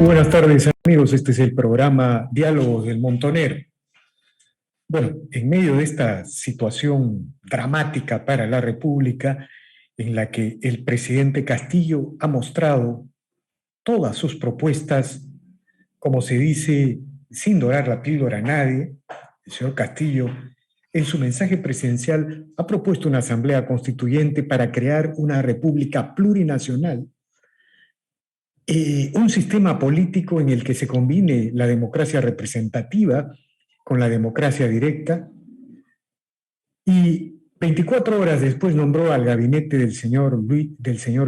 Buenas tardes, amigos. Este es el programa Diálogos del Montonero. Bueno, en medio de esta situación dramática para la República, en la que el presidente Castillo ha mostrado todas sus propuestas, como se dice, sin dorar la píldora a nadie, el señor Castillo, en su mensaje presidencial, ha propuesto una asamblea constituyente para crear una república plurinacional, un sistema político en el que se combine la democracia representativa con la democracia directa, y 24 horas después nombró al gabinete del señor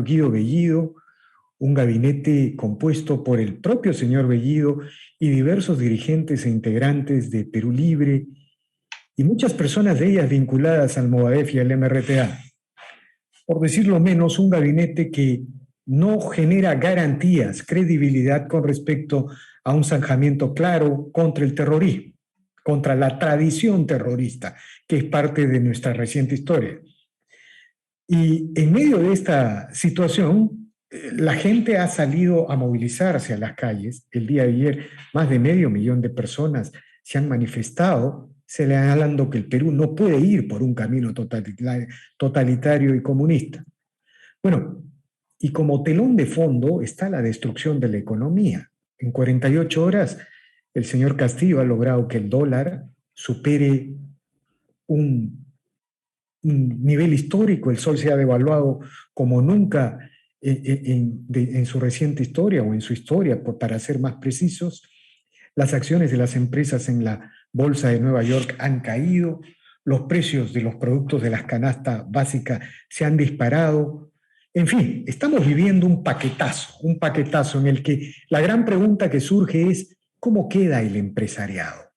Guido Bellido, un gabinete compuesto por el propio señor Bellido y diversos dirigentes e integrantes de Perú Libre y muchas personas de ellas vinculadas al Movadef y al MRTA. Por decirlo menos, un gabinete que no genera garantías, credibilidad con respecto a un zanjamiento claro contra el terrorismo, contra la tradición terrorista, que es parte de nuestra reciente historia. Y en medio de esta situación, la gente ha salido a movilizarse a las calles. El día de ayer, más de 500.000 de personas se han manifestado señalando que el Perú no puede ir por un camino totalitario y comunista. Bueno, y como telón de fondo está la destrucción de la economía. En 48 horas, el señor Castillo ha logrado que el dólar supere un nivel histórico. El sol se ha devaluado como nunca en su reciente historia o en su historia, para ser más precisos. Las acciones de las empresas en la Bolsa de Nueva York han caído, los precios de los productos de las canastas básicas se han disparado. En fin, estamos viviendo un paquetazo en el que la gran pregunta que surge es: ¿cómo queda el empresariado?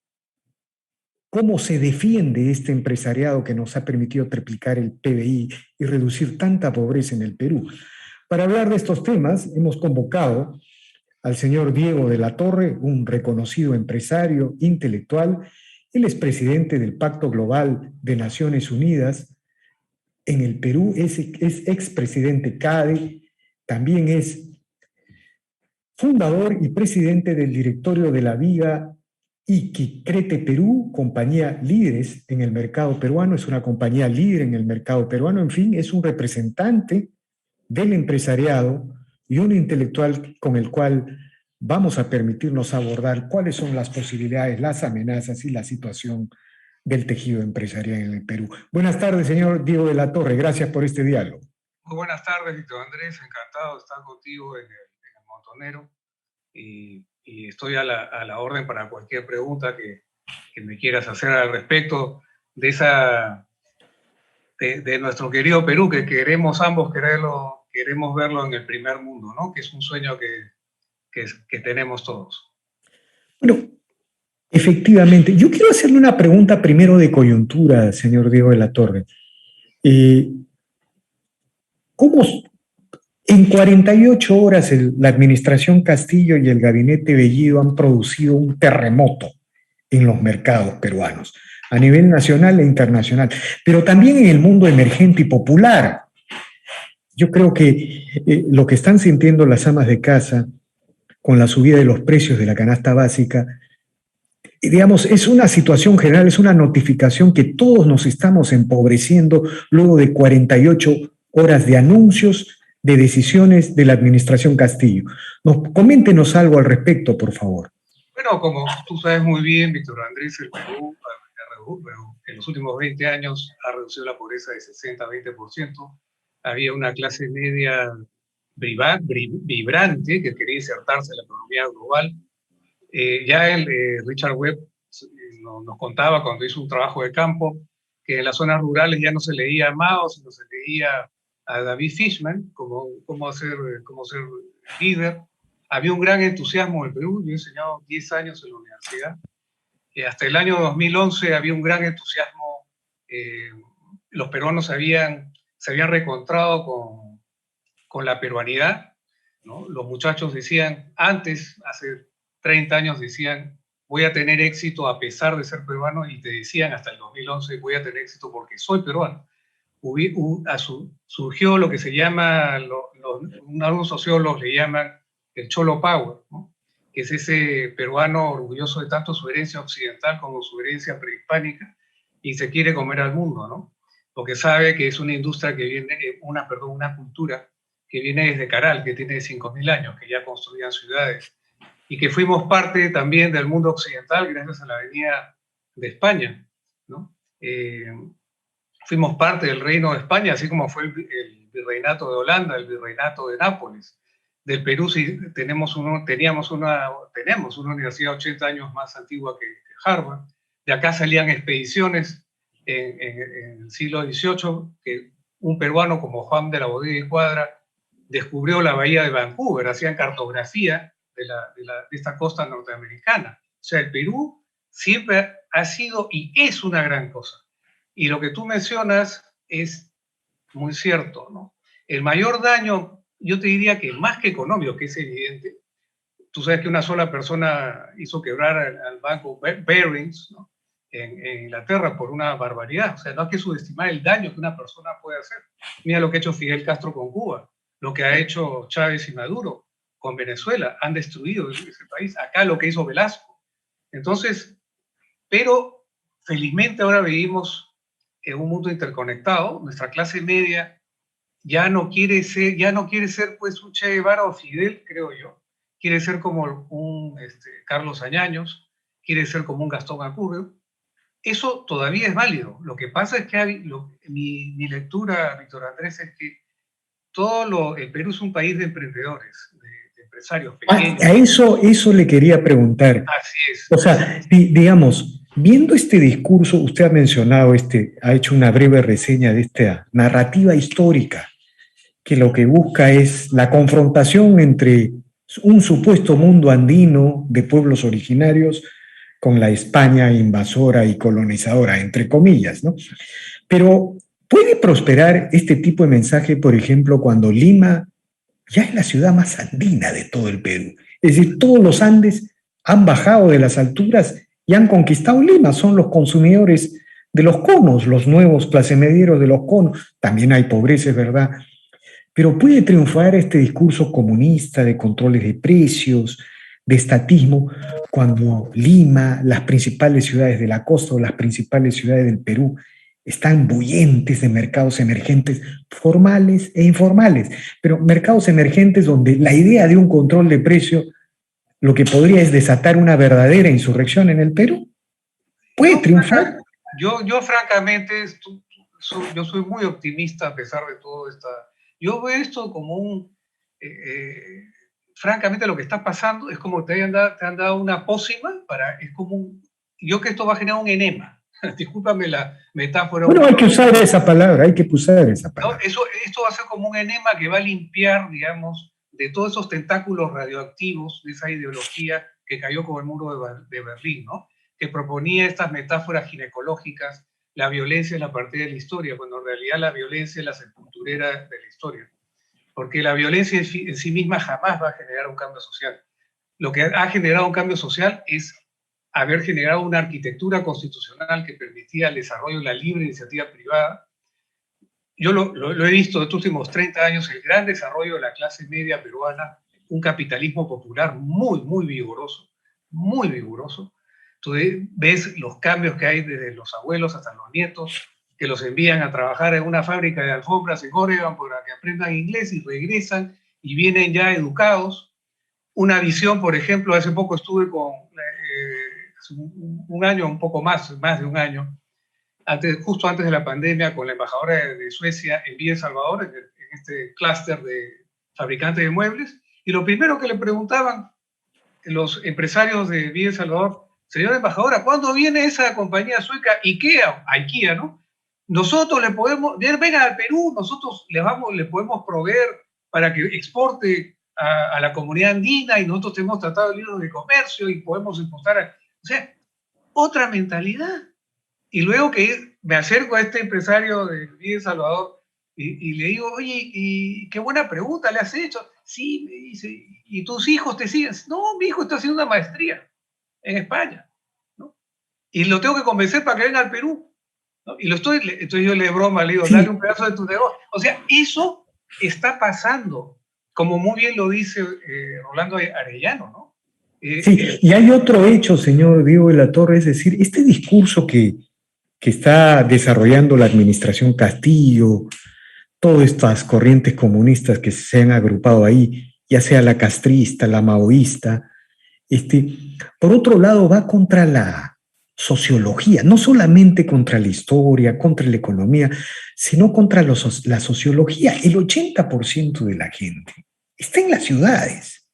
¿Cómo se defiende este empresariado que nos ha permitido triplicar el PBI y reducir tanta pobreza en el Perú? Para hablar de estos temas, hemos convocado al señor Diego de la Torre, un reconocido empresario intelectual. Él es presidente del Pacto Global de Naciones Unidas en el Perú, es expresidente CADE, también es fundador y presidente del directorio de la Viga y Crete Perú, compañía líderes en el mercado peruano, es una compañía líder en el mercado peruano. En fin, es un representante del empresariado y un intelectual con el cual vamos a permitirnos abordar cuáles son las posibilidades, las amenazas y la situación del tejido empresarial en el Perú. Buenas tardes, señor Diego de la Torre, gracias por este diálogo. Muy buenas tardes, Víctor Andrés, encantado de estar contigo en el Montonero, y estoy a la orden para cualquier pregunta que me quieras hacer al respecto de nuestro querido Perú, que queremos ambos queremos verlo en el primer mundo, ¿no? Que es un sueño que tenemos todos. Bueno, efectivamente, yo quiero hacerle una pregunta primero de coyuntura, señor Diego de la Torre. ¿Cómo en 48 horas la administración Castillo y el gabinete Bellido han producido un terremoto en los mercados peruanos, a nivel nacional e internacional, pero también en el mundo emergente y popular? Yo creo que lo que están sintiendo las amas de casa con la subida de los precios de la canasta básica, digamos, es una situación general, es una notificación que todos nos estamos empobreciendo luego de 48 horas de anuncios, de decisiones de la administración Castillo. Coméntenos algo al respecto, por favor. Bueno, como tú sabes muy bien, Víctor Andrés, el Perú en los últimos 20 años ha reducido la pobreza de 60 a 20%. Había una clase media vibrante que quería insertarse en la economía global. Ya Richard Webb nos contaba cuando hizo un trabajo de campo que en las zonas rurales ya no se leía a Mao, sino se leía a David Fishman, cómo ser líder. Había un gran entusiasmo en el Perú. Yo he enseñado 10 años en la universidad. Hasta el año 2011 había un gran entusiasmo. Los peruanos se habían reencontrado con la peruanidad, ¿no? Los muchachos decían, hace 30 años decían, voy a tener éxito a pesar de ser peruano, y te decían hasta el 2011, voy a tener éxito porque soy peruano. Surgió lo que se llama, algunos sociólogos le llaman el Cholo Power, ¿no? que es ese peruano orgulloso de tanto su herencia occidental como su herencia prehispánica, y se quiere comer al mundo, ¿no? Porque sabe que es una industria que viene, una cultura que viene desde Caral, que tiene 5.000 años, que ya construían ciudades, y que fuimos parte también del mundo occidental gracias a la venida de España, ¿no? Fuimos parte del reino de España, así como fue el virreinato de Holanda, el virreinato de Nápoles. Del Perú sí tenemos una universidad 80 años más antigua que Harvard. De acá salían expediciones en el siglo XVIII, que un peruano como Juan de la Bodega y Cuadra descubrió la bahía de Vancouver, hacían cartografía de esta costa norteamericana. O sea, el Perú siempre ha sido y es una gran cosa. Y lo que tú mencionas es muy cierto, ¿no? El mayor daño, yo te diría que más que económico, que es evidente, tú sabes que una sola persona hizo quebrar al banco Barings, ¿no? En Inglaterra por una barbaridad. O sea, no hay que subestimar el daño que una persona puede hacer. Mira lo que ha hecho Fidel Castro con Cuba, lo que ha hecho Chávez y Maduro con Venezuela. Han destruido ese país. Acá lo que hizo Velasco. Entonces, pero felizmente ahora vivimos en un mundo interconectado. Nuestra clase media ya no quiere ser pues un Che Guevara o Fidel, creo yo. Quiere ser como un Carlos Añaños, quiere ser como un Gastón Acurio. Eso todavía es válido. Lo que pasa es que mi lectura, Víctor Andrés, es que el Perú es un país de emprendedores, de empresarios pequeños. A eso le quería preguntar. Así es. O sea, digamos, viendo este discurso, usted ha mencionado, ha hecho una breve reseña de esta narrativa histórica, que lo que busca es la confrontación entre un supuesto mundo andino de pueblos originarios con la España invasora y colonizadora, entre comillas, ¿no? Pero ¿puede prosperar este tipo de mensaje, por ejemplo, cuando Lima ya es la ciudad más andina de todo el Perú? Es decir, todos los Andes han bajado de las alturas y han conquistado Lima, son los consumidores de los conos, los nuevos clasemedieros de los conos. También hay pobreza, es verdad. Pero puede triunfar este discurso comunista de controles de precios, de estatismo, cuando Lima, las principales ciudades de la costa o las principales ciudades del Perú están bullentes de mercados emergentes formales e informales, pero mercados emergentes donde la idea de un control de precio lo que podría es desatar una verdadera insurrección en el Perú. ¿Puede triunfar? Yo francamente, yo soy muy optimista a pesar de todo esta... Yo veo esto como francamente lo que está pasando es como te han dado una pócima es como yo que esto va a generar un enema. Discúlpame la metáfora. Bueno, hay que usar esa palabra, hay que usar esa palabra. ¿No? Esto va a ser como un enema que va a limpiar, digamos, de todos esos tentáculos radioactivos de esa ideología que cayó con el muro de Berlín, ¿no? Que proponía estas metáforas ginecológicas, la violencia es la partida de la historia, cuando en realidad la violencia es la sepulturera de la historia. Porque la violencia en sí misma jamás va a generar un cambio social. Lo que ha generado un cambio social es haber generado una arquitectura constitucional que permitía el desarrollo de la libre iniciativa privada. Yo lo he visto en estos últimos 30 años, el gran desarrollo de la clase media peruana, un capitalismo popular muy, muy vigoroso, muy vigoroso. Tú ves los cambios que hay desde los abuelos hasta los nietos, que los envían a trabajar en una fábrica de alfombras en Oregon para que aprendan inglés y regresan y vienen ya educados. Una visión, por ejemplo, hace poco estuve con un año, un poco más de un año, justo antes de la pandemia, con la embajadora de Suecia en Villa El Salvador, en este clúster de fabricantes de muebles, y lo primero que le preguntaban los empresarios de Villa El Salvador: señora embajadora, ¿cuándo viene esa compañía sueca IKEA, ¿no? Nosotros le podemos, venga al Perú, nosotros le podemos proveer para que exporte a la comunidad andina y nosotros tenemos tratado de libros de comercio y podemos importar. O sea, otra mentalidad. Y luego que me acerco a este empresario de Villa El Salvador y le digo: oye, y qué buena pregunta le has hecho. Sí, me dice, ¿y tus hijos te siguen? No, mi hijo está haciendo una maestría en España, ¿no? Y lo tengo que convencer para que venga al Perú, ¿no? Y entonces yo le broma, le digo: dale un pedazo de tu negocio. O sea, eso está pasando, como muy bien lo dice Rolando Arellano, ¿no? Sí, y hay otro hecho, señor Diego de la Torre, es decir, este discurso que está desarrollando la administración Castillo, todas estas corrientes comunistas que se han agrupado ahí, ya sea la castrista, la maoísta, este, por otro lado va contra la sociología, no solamente contra la historia, contra la economía, sino contra la sociología. El 80% de la gente está en las ciudades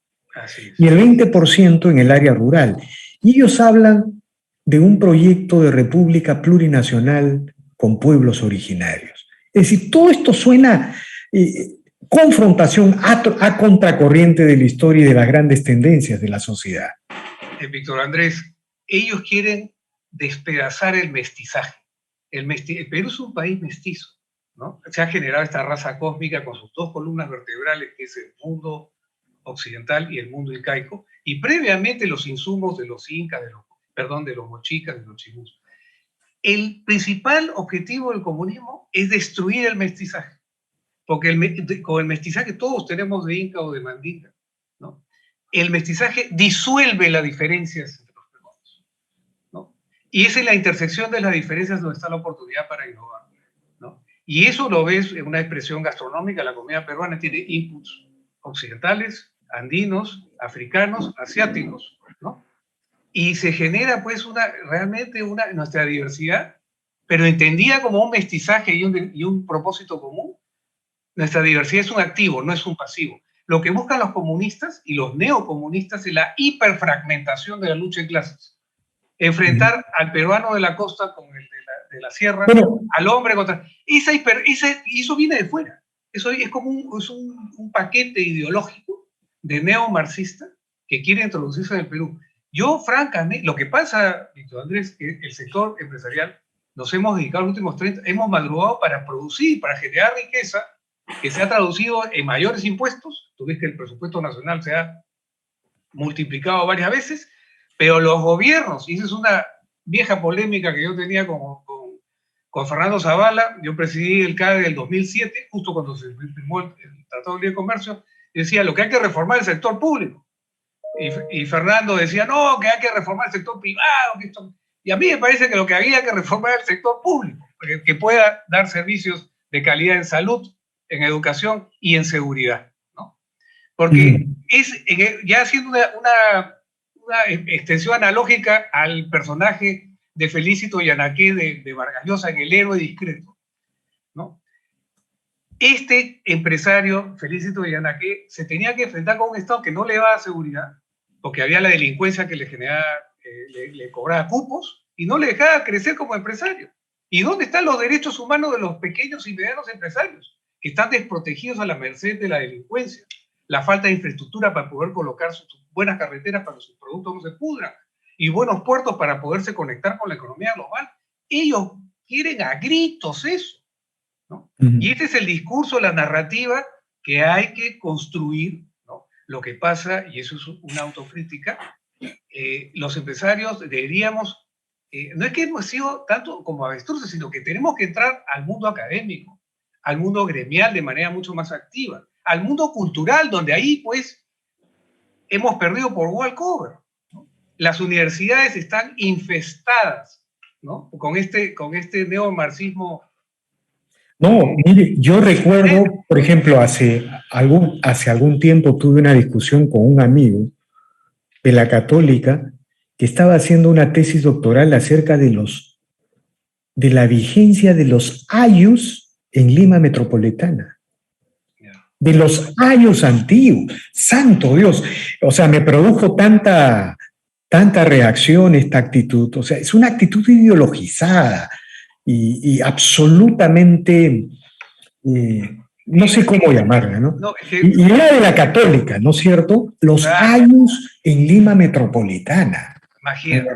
y el 20% en el área rural. Y ellos hablan de un proyecto de república plurinacional con pueblos originarios. Es decir, todo esto suena confrontación a contracorriente de la historia y de las grandes tendencias de la sociedad. Víctor Andrés, ellos quieren despedazar el mestizaje. El Perú es un país mestizo, ¿no? Se ha generado esta raza cósmica con sus dos columnas vertebrales, que es el mundo occidental y el mundo incaico, y previamente los insumos de los incas, de los mochicas, de los chimús. El principal objetivo del comunismo es destruir el mestizaje, porque con el mestizaje todos tenemos de inca o de mandinga, ¿no? El mestizaje disuelve las diferencias entre los peruanos, ¿no? Y es en la intersección de las diferencias donde está la oportunidad para innovar, ¿no? Y eso lo ves en una expresión gastronómica. La comida peruana tiene inputs occidentales, andinos, africanos, asiáticos, ¿no? Y se genera pues realmente nuestra diversidad, pero entendida como un mestizaje y un propósito común. Nuestra diversidad es un activo, no es un pasivo. Lo que buscan los comunistas y los neocomunistas es la hiperfragmentación de la lucha de clases. Enfrentar al peruano de la costa con el de la sierra, al hombre contra... y eso viene de fuera. Eso es como un paquete ideológico de neomarxista que quiere introducirse en el Perú. Yo, francamente, lo que pasa, Víctor Andrés, que el sector empresarial nos hemos dedicado los últimos 30, hemos madrugado para producir, para generar riqueza, que se ha traducido en mayores impuestos. Tú ves que el presupuesto nacional se ha multiplicado varias veces, pero los gobiernos, y esa es una vieja polémica que yo tenía con Fernando Zavala, yo presidí el CADE del 2007, justo cuando se firmó el Tratado de Libre Comercio, y decía, lo que hay que reformar es el sector público. Y Fernando decía, no, que hay que reformar el sector privado. Y a mí me parece que lo que había que reformar es el sector público, que pueda dar servicios de calidad en salud, en educación y en seguridad, ¿no? Porque ya haciendo una extensión analógica al personaje de Felicito Yanaqué de Vargas Llosa en El héroe discreto, ¿no? Este empresario, Felicito Yanaqué, se tenía que enfrentar con un Estado que no le daba seguridad, porque había la delincuencia que le generaba, le cobraba cupos y no le dejaba crecer como empresario. ¿Y dónde están los derechos humanos de los pequeños y medianos empresarios, que están desprotegidos a la merced de la delincuencia? La falta de infraestructura para poder colocar sus buenas carreteras para que sus productos no se pudran, y buenos puertos para poderse conectar con la economía global. Ellos quieren a gritos eso, ¿no? Y este es el discurso, la narrativa que hay que construir, ¿no? Lo que pasa, y eso es una autocrítica, los empresarios deberíamos, no es que hemos sido tanto como avestruces, sino que tenemos que entrar al mundo académico, al mundo gremial de manera mucho más activa, al mundo cultural, donde ahí pues hemos perdido por walkover, ¿no? Las universidades están infestadas, ¿no? con este neomarxismo. No, mire, yo recuerdo, por ejemplo, hace algún tiempo tuve una discusión con un amigo de la Católica que estaba haciendo una tesis doctoral acerca de la vigencia de los ayus en Lima metropolitana. De los ayus antiguos. Santo Dios. O sea, me produjo tanta reacción esta actitud. O sea, es una actitud ideologizada y absolutamente, no sé cómo llamarla, ¿no? Y era de la Católica, ¿no es cierto? Los ayus en Lima metropolitana. Imagínate.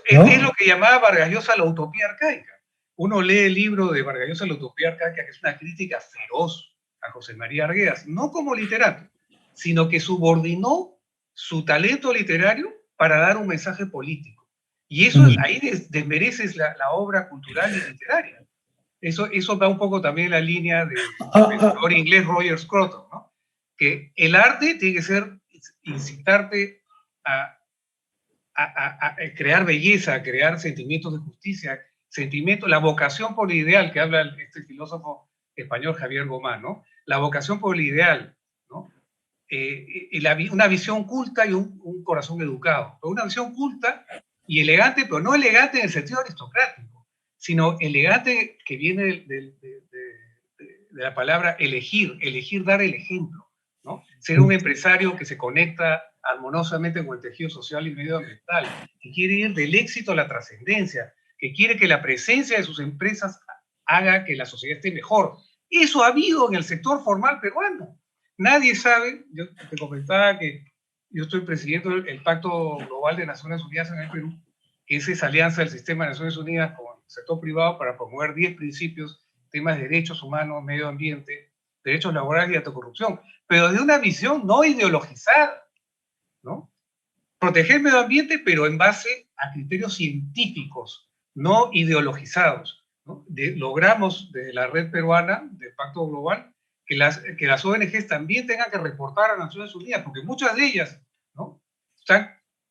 Es lo que llamaba Vargas Llosa la utopía arcaica. Uno lee el libro de Vargas Llosa, La utopía arcaica, que es una crítica feroz a José María Arguedas, no como literato, sino que subordinó su talento literario para dar un mensaje político. Y eso ahí desmereces la obra cultural y literaria. Eso va un poco también en la línea del pensador inglés Roger Scruton, ¿no? Que el arte tiene que ser incitarte a a crear belleza, a crear sentimientos de justicia, la vocación por el ideal que habla este filósofo español Javier Gomá, ¿no? La vocación por el ideal, ¿no? Una visión culta y un corazón educado. Pero una visión culta y elegante, pero no elegante en el sentido aristocrático, sino elegante que viene de la palabra elegir dar el ejemplo, ¿no? Ser un empresario que se conecta armoniosamente con el tejido social y medioambiental, que quiere ir del éxito a la trascendencia, que quiere que la presencia de sus empresas haga que la sociedad esté mejor. Eso ha habido en el sector formal peruano. Nadie sabe, yo te comentaba que yo estoy presidiendo el Pacto Global de Naciones Unidas en el Perú, que es esa alianza del sistema de Naciones Unidas con el sector privado para promover 10 principios, temas de derechos humanos, medio ambiente, derechos laborales y anticorrupción, pero de una visión no ideologizada, ¿no? Proteger el medio ambiente, pero en base a criterios científicos, no ideologizados, ¿no? Logramos desde la red peruana del Pacto Global que las ONGs también tengan que reportar a Naciones Unidas, porque muchas de ellas, ¿no? Están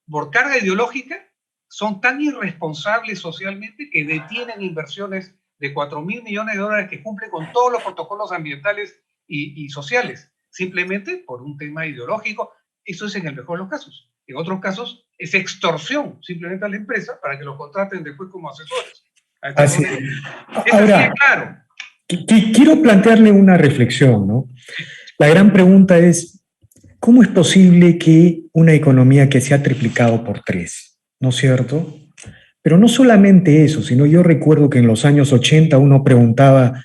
por carga ideológica, son tan irresponsables socialmente que detienen inversiones de 4.000 millones de dólares que cumplen con todos los protocolos ambientales y sociales, simplemente por un tema ideológico. Eso es en el mejor de los casos. En otros casos es extorsión simplemente a la empresa para que los contraten después como asesores. Así. Es así de claro. Quiero plantearle una reflexión, ¿no? La gran pregunta es, ¿cómo es posible que una economía que se ha triplicado por 3, ¿no es cierto? Pero no solamente eso, sino yo recuerdo que en los años 80 uno preguntaba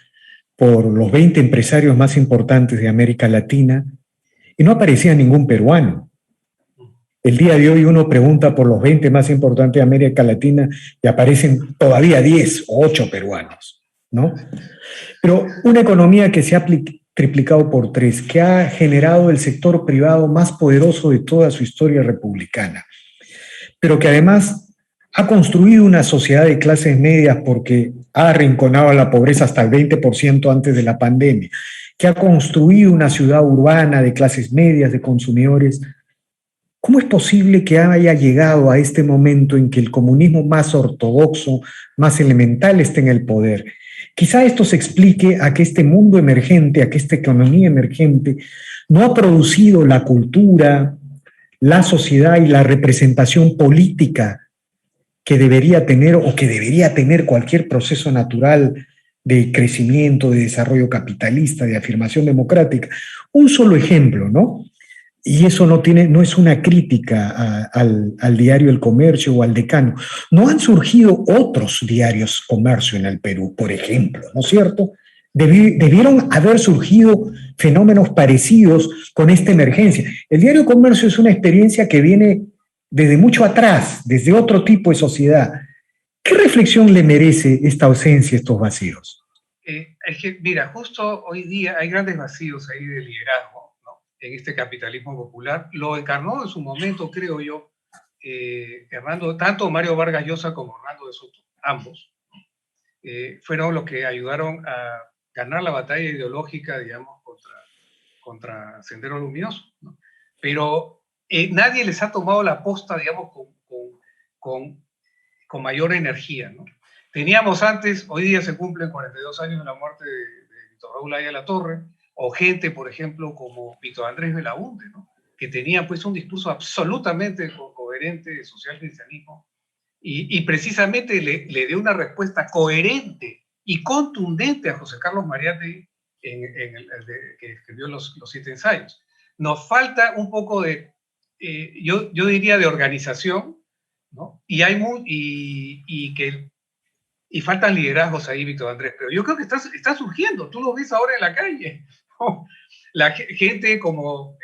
por los 20 empresarios más importantes de América Latina y no aparecía ningún peruano. El día de hoy uno pregunta por los 20 más importantes de América Latina y aparecen todavía 10 o 8 peruanos, ¿no? Pero una economía que se ha triplicado por 3, que ha generado el sector privado más poderoso de toda su historia republicana, pero que además ha construido una sociedad de clases medias porque ha arrinconado a la pobreza hasta el 20% antes de la pandemia, que ha construido una ciudad urbana de clases medias, de consumidores. ¿Cómo es posible que haya llegado a este momento en que el comunismo más ortodoxo, más elemental esté en el poder? Quizá esto se explique a que este mundo emergente, a que esta economía emergente no ha producido la cultura, la sociedad y la representación política que debería tener o que debería tener cualquier proceso natural de crecimiento, de desarrollo capitalista, de afirmación democrática. Un solo ejemplo, ¿no? Y eso no es una crítica al diario El Comercio o al Decano. No han surgido otros diarios comercio en el Perú, por ejemplo, ¿no es cierto? Debieron haber surgido fenómenos parecidos con esta emergencia. El diario Comercio es una experiencia que viene desde mucho atrás, desde otro tipo de sociedad. ¿Qué reflexión le merece esta ausencia, estos vacíos? Es que, mira, justo hoy día hay grandes vacíos ahí de liderazgo en este capitalismo popular. Lo encarnó en su momento, creo yo, tanto Mario Vargas Llosa como Hernando de Soto, ambos, fueron los que ayudaron a ganar la batalla ideológica, digamos, contra Sendero Luminoso, ¿no? Pero nadie les ha tomado la posta, digamos, con mayor energía, ¿no? Teníamos antes, hoy día se cumplen 42 años de la muerte de Víctor Raúl Aya Latorre, o gente, por ejemplo, como Víctor Andrés Belaúnde, ¿no? Que tenía pues un discurso absolutamente coherente de social cristianismo y precisamente le dio una respuesta coherente y contundente a José Carlos Mariátegui que escribió los 7 ensayos. Nos falta un poco de, yo diría, de organización, ¿no? Y faltan liderazgos ahí, Víctor Andrés, pero yo creo que está surgiendo, tú lo ves ahora en la calle, ¿no? La gente como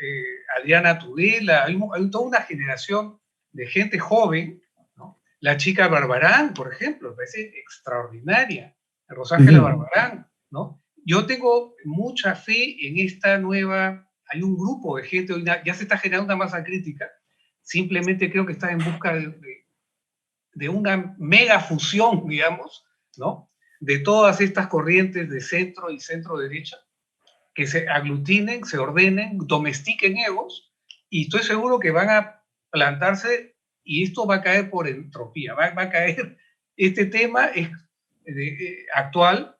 Adriana Tudela, hay toda una generación de gente joven, ¿no? La chica Barbarán, por ejemplo, me parece extraordinaria, Rosángela Barbarán, ¿no? Yo tengo mucha fe en esta nueva, hay un grupo de gente, ya se está generando una masa crítica, simplemente creo que está en busca de una mega fusión, digamos, ¿no? De todas estas corrientes de centro y centro-derecha, que se aglutinen, se ordenen, domestiquen egos, y estoy seguro que van a plantarse y esto va a caer por entropía, va a caer. Este tema es actual.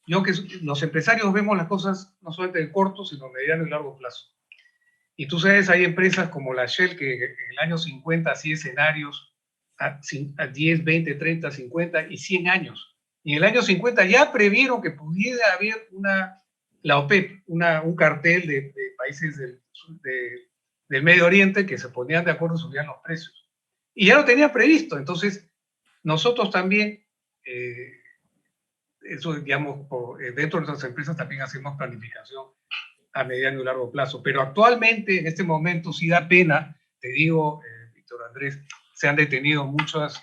Yo que los empresarios vemos las cosas no solamente de corto, sino mediano y largo plazo. Y tú sabes, hay empresas como la Shell que en el año 50 hacía escenarios a 10, 20, 30, 50 y 100 años. Y en el año 50 ya previeron que pudiera haber la OPEP, un cartel de países del Medio Oriente que se ponían de acuerdo y subían los precios. Y ya lo tenían previsto. Entonces, nosotros también, eso digamos, dentro de nuestras empresas también hacemos planificación a mediano y largo plazo. Pero actualmente, en este momento, sí da pena, te digo, Víctor Andrés, se han detenido muchas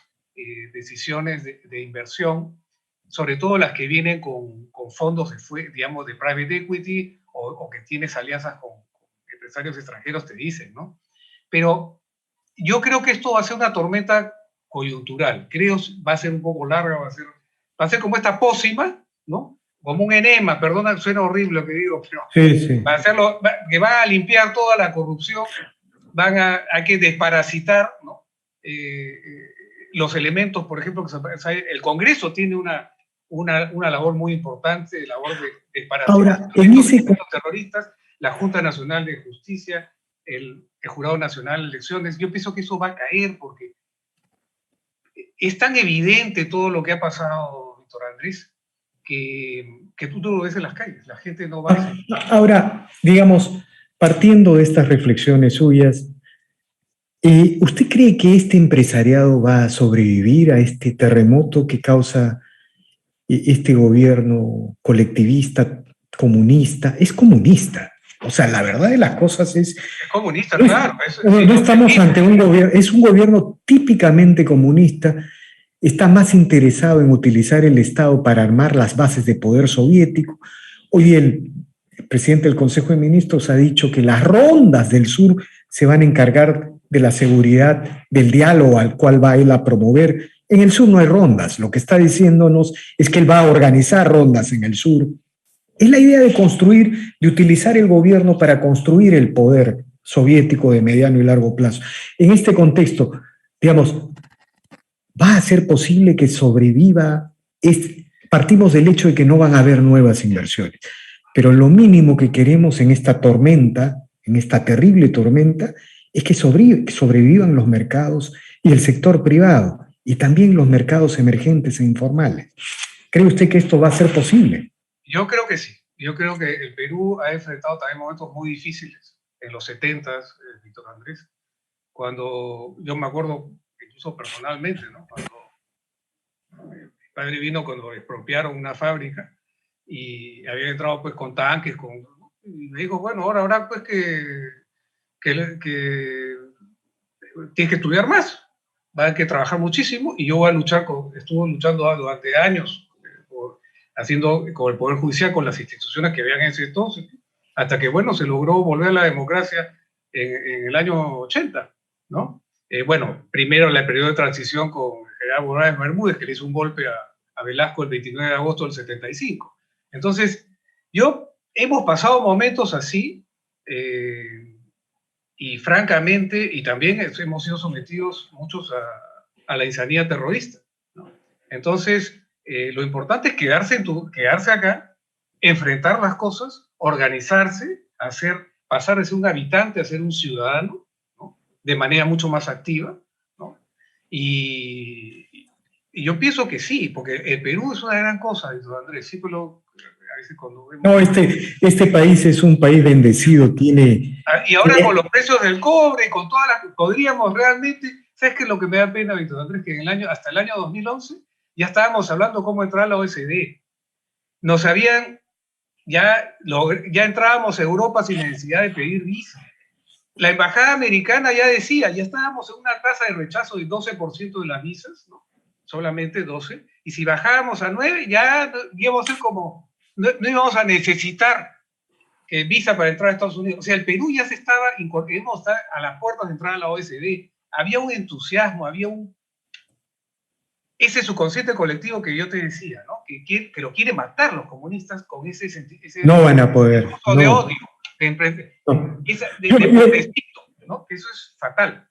decisiones de inversión, sobre todo las que vienen con fondos digamos, de private equity o que tienes alianzas con empresarios extranjeros, te dicen, ¿no? Pero yo creo que esto va a ser una tormenta coyuntural. Creo va a ser un poco larga, va a ser como esta pócima, ¿no? Como un enema, perdona, suena horrible lo que digo, pero sí. que van a limpiar toda la corrupción, hay que desparasitar, ¿no? Los elementos, por ejemplo, el Congreso tiene una labor muy importante, labor de desparasitar los elementos terroristas, la Junta Nacional de Justicia, el Jurado Nacional de Elecciones. Yo pienso que eso va a caer porque es tan evidente todo lo que ha pasado, Víctor Andrés, que tú lo ves en las calles, la gente no va a... Ahora, digamos, partiendo de estas reflexiones suyas, ¿usted cree que este empresariado va a sobrevivir a este terremoto que causa este gobierno colectivista, comunista? Es comunista. O sea, la verdad de las cosas es comunista, claro. No estamos ante un gobierno, es un gobierno típicamente comunista. Está más interesado en utilizar el Estado para armar las bases de poder soviético. Hoy el presidente del Consejo de Ministros ha dicho que las rondas del sur se van a encargar de la seguridad, del diálogo al cual va él a promover. En el sur no hay rondas. Lo que está diciéndonos es que él va a organizar rondas en el sur. Es la idea de construir, de utilizar el gobierno para construir el poder soviético de mediano y largo plazo. En este contexto, digamos, ¿va a ser posible que sobreviva? Partimos del hecho de que no van a haber nuevas inversiones, pero lo mínimo que queremos en esta tormenta, en esta terrible tormenta, es que sobrevivan los mercados y el sector privado, y también los mercados emergentes e informales. ¿Cree usted que esto va a ser posible? Yo creo que sí. Yo creo que el Perú ha enfrentado también momentos muy difíciles en los 70s, Víctor Andrés, cuando yo me acuerdo incluso personalmente, ¿no? Cuando mi padre vino, cuando expropiaron una fábrica y había entrado pues con tanques, y me dijo, bueno, ahora pues que tienes que estudiar más, va a haber que trabajar muchísimo y yo voy a luchar estuvo luchando durante años haciendo con el Poder Judicial, con las instituciones que habían en ese entonces, hasta que, bueno, se logró volver a la democracia en el año 80, ¿no? Bueno, primero el periodo de transición con el general Morales Bermúdez, que le hizo un golpe a Velasco el 29 de agosto del 75. Entonces, hemos pasado momentos así, y francamente, y también hemos sido sometidos muchos a la insanía terrorista, ¿no? Entonces, lo importante es quedarse acá, enfrentar las cosas, organizarse, pasar de ser un habitante a ser un ciudadano, ¿no? De manera mucho más activa, ¿no? Y yo pienso que sí, porque el Perú es una gran cosa, Andrés, sí, pero a veces cuando vemos... No, este país es un país bendecido, tiene... Y ahora con los precios del cobre, con todas las... Podríamos realmente... ¿Sabes qué es lo que me da pena, Víctor Andrés? Que hasta el año 2011 ya estábamos hablando cómo entrar a la OECD. Nos habían... Ya entrábamos a Europa sin necesidad de pedir visa. La embajada americana ya decía, ya estábamos en una tasa de rechazo del 12% de las visas, ¿no? Solamente 12%, y si bajábamos a 9%, ya íbamos a ser como... No íbamos a necesitar visa para entrar a Estados Unidos. O sea, el Perú ya íbamos a estar a las puertas de entrar a la OECD. Había un entusiasmo, ese subconsciente colectivo que yo te decía, ¿no? Que lo quiere matar los comunistas con ese no van a poder. De odio, de ¿no? Que eso es fatal.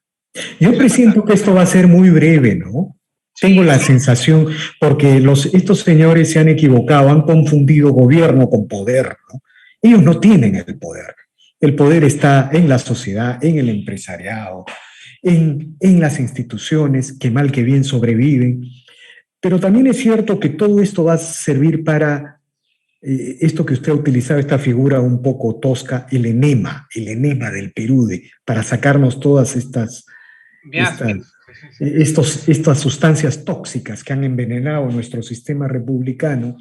Yo presiento que esto va a ser muy breve, ¿no? Tengo Sí, la sí, sensación, porque estos señores se han equivocado, han confundido gobierno con poder, ¿no? Ellos no tienen el poder. El poder está en la sociedad, en el empresariado, en las instituciones que mal que bien sobreviven. Pero también es cierto que todo esto va a servir para esto que usted ha utilizado, esta figura un poco tosca, el enema del Perú, para sacarnos todas estas, miasmas. Sí, sí, sí. estas sustancias tóxicas que han envenenado nuestro sistema republicano.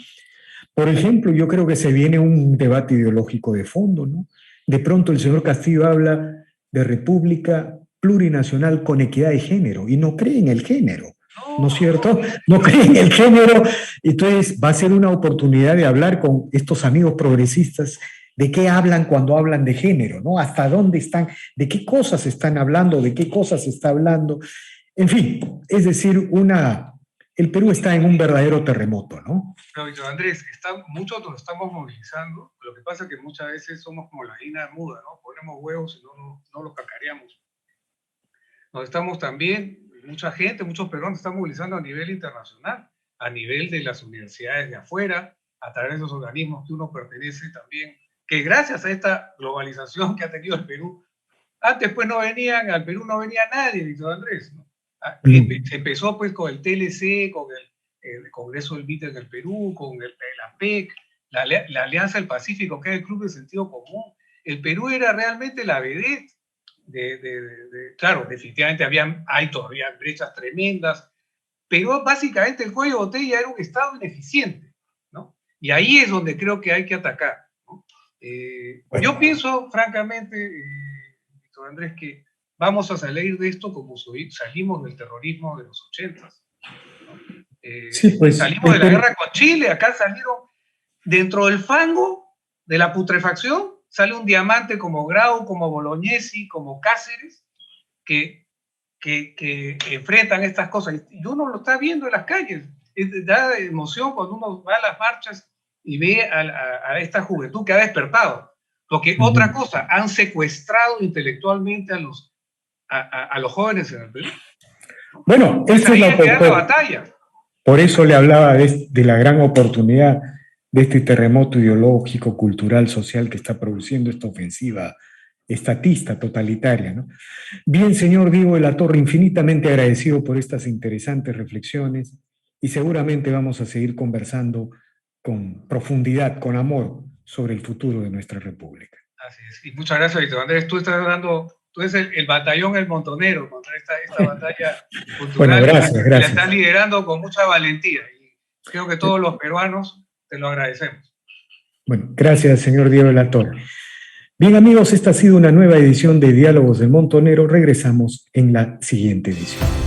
Por ejemplo, yo creo que se viene un debate ideológico de fondo, ¿no? De pronto el señor Castillo habla de república plurinacional con equidad de género y no cree en el género, ¿no es No, no, cierto? No cree en el género. Entonces va a ser una oportunidad de hablar con estos amigos progresistas de qué hablan cuando hablan de género, ¿no? Hasta dónde están, de qué cosas están hablando, de qué cosas se está hablando. En fin, es decir, el Perú está en un verdadero terremoto, ¿no? pero Víctor Andrés, muchos nos estamos movilizando. Lo que pasa es que muchas veces somos como la gallina muda, ¿no? Ponemos huevos y no los cacareamos. Nos estamos también, mucha gente, muchos peruanos están movilizando a nivel internacional, a nivel de las universidades de afuera, a través de los organismos que uno pertenece también, que gracias a esta globalización que ha tenido el Perú, antes pues no venían, al Perú no venía nadie, Víctor Andrés, ¿no? Se empezó pues con el TLC, con el Congreso del MIT en el Perú, con la PEC, la Alianza del Pacífico, que es el Club de Sentido Común. El Perú era realmente la vedette. Claro, definitivamente hay todavía brechas tremendas, pero básicamente el cuello de botella era un Estado ineficiente, ¿no? Y ahí es donde creo que hay que atacar, ¿no? Bueno, Yo pienso, francamente, Víctor Andrés, que vamos a salir de esto como salimos del terrorismo de los 80s, ¿no? sí, pues Salimos de la guerra con Chile, acá salieron dentro del fango de la putrefacción, sale un diamante como Grau, como Bolognesi, como Cáceres, que enfrentan estas cosas. Y uno lo está viendo en las calles. Da emoción cuando uno va a las marchas y ve a esta juventud que ha despertado. Porque otra cosa, han secuestrado intelectualmente a los jóvenes en el Perú. bueno, Pues esta es ahí la hay que dar la batalla. por eso le hablaba de la gran oportunidad de este terremoto ideológico, cultural, social que está produciendo esta ofensiva estatista, totalitaria, ¿no? Bien, señor Diego de la Torre, infinitamente agradecido por estas interesantes reflexiones y seguramente vamos a seguir conversando con profundidad, con amor, sobre el futuro de nuestra República. Así es. Y muchas gracias, Víctor Andrés. Tú eres el batallón El Montonero contra esta batalla Bueno, cultural gracias, y la estás gracias. liderando con mucha valentía. Y creo que todos los peruanos te lo agradecemos. Bueno, gracias, señor Diego de la Torre. Bien, amigos, esta ha sido una nueva edición de Diálogos del Montonero. Regresamos en la siguiente edición.